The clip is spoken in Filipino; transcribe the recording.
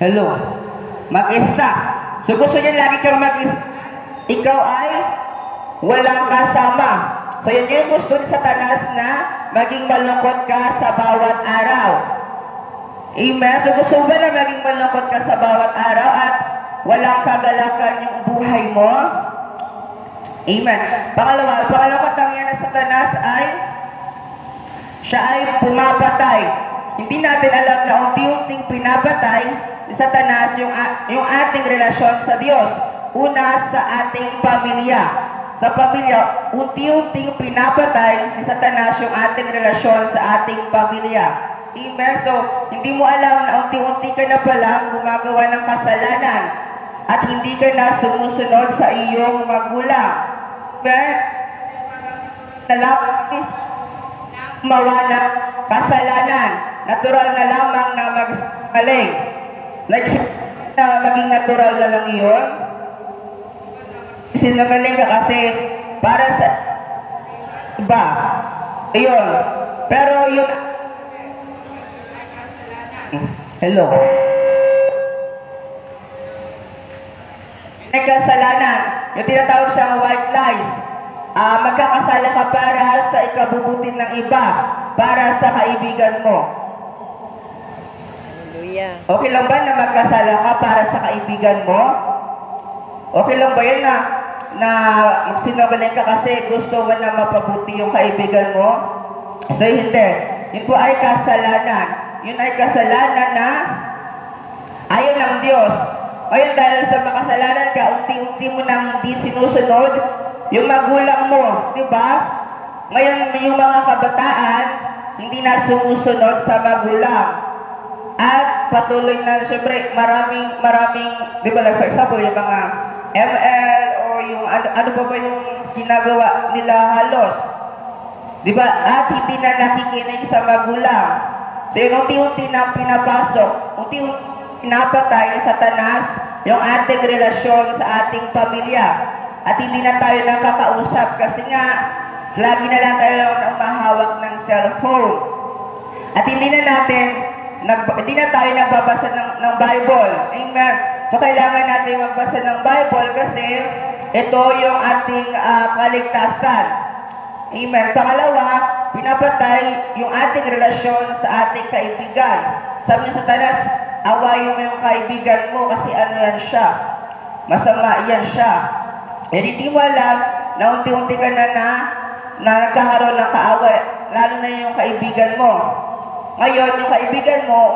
Hello. Mag-isa. So gusto niya lagi kang mag-isa. Ikaw ay walang kasama. So yun yung gusto ni Satanas na maging malungkot ka sa bawat araw. Amen. So gusto ba na maging malungkot ka sa bawat araw at walang kagalakan yung buhay mo? Amen. Pangalawa katangian ng Satanas ay siya ay pumapatay. Hindi natin alam na unti-unting pinapatay ni Satanas yung ating relasyon sa Diyos. Una, sa ating pamilya. Sa pamilya, unti-unting pinapatay ni Satanas yung ating relasyon sa ating pamilya. Amen. So, hindi mo alam na unti-unti ka na pala gumagawa ng kasalanan at hindi ka na sumusunod sa iyong magulang. Amen. Mawa ng kasalanan. Natural na lamang na magsaling. Na maging natural na lang yun. Sinagaling ka kasi para sa iba. Ayun. Pero yun. Hello. May kasalanan. Yung tinatawag siyang white lies. Magkakasala ka para sa ikabubuti ng iba, para sa kaibigan mo. Hallelujah. Okay lang ba na magkasala ka para sa kaibigan mo? Okay lang ba yan na magsinungaling ka kasi gusto mo na mapabuti yung kaibigan mo? So hindi. Yun po ay kasalanan. Yun ay kasalanan na ayaw ng Diyos. Ngayon dahil sa makasalanan ka, unti-unti mo nang hindi sinusunod yung magulang mo, di ba? Ngayon, yung mga kabataan, hindi na sumusunod sa magulang. At patuloy na, syempre, maraming, di ba, like for example, yung mga ML o yung, ano pa ba yung ginagawa nila halos? Di ba? At hindi na nakikinig sa magulang. So, yung unti-unti na pinapasok, unti-unti pinapatay ni Satanas yung ating relasyon sa ating pamilya. At hindi na tayo nakakausap kasi nga, lagi na lang tayo mahawak ng cellphone. At hindi na tayo nagbabasa ng Bible. Amen. So, kailangan natin magbasa ng Bible kasi ito yung ating kaligtasan. Amen. Pangalawa, pinapatay yung ating relasyon sa ating kaibigan. Sabi ni Satanas, awayin mo yung kaibigan mo kasi ano yan siya? Masama yan siya. Eh, hindi mo alam na unti-unti ka na nagkakaroon ng kaaway, lalo na yung kaibigan mo. Ngayon, yung kaibigan mo,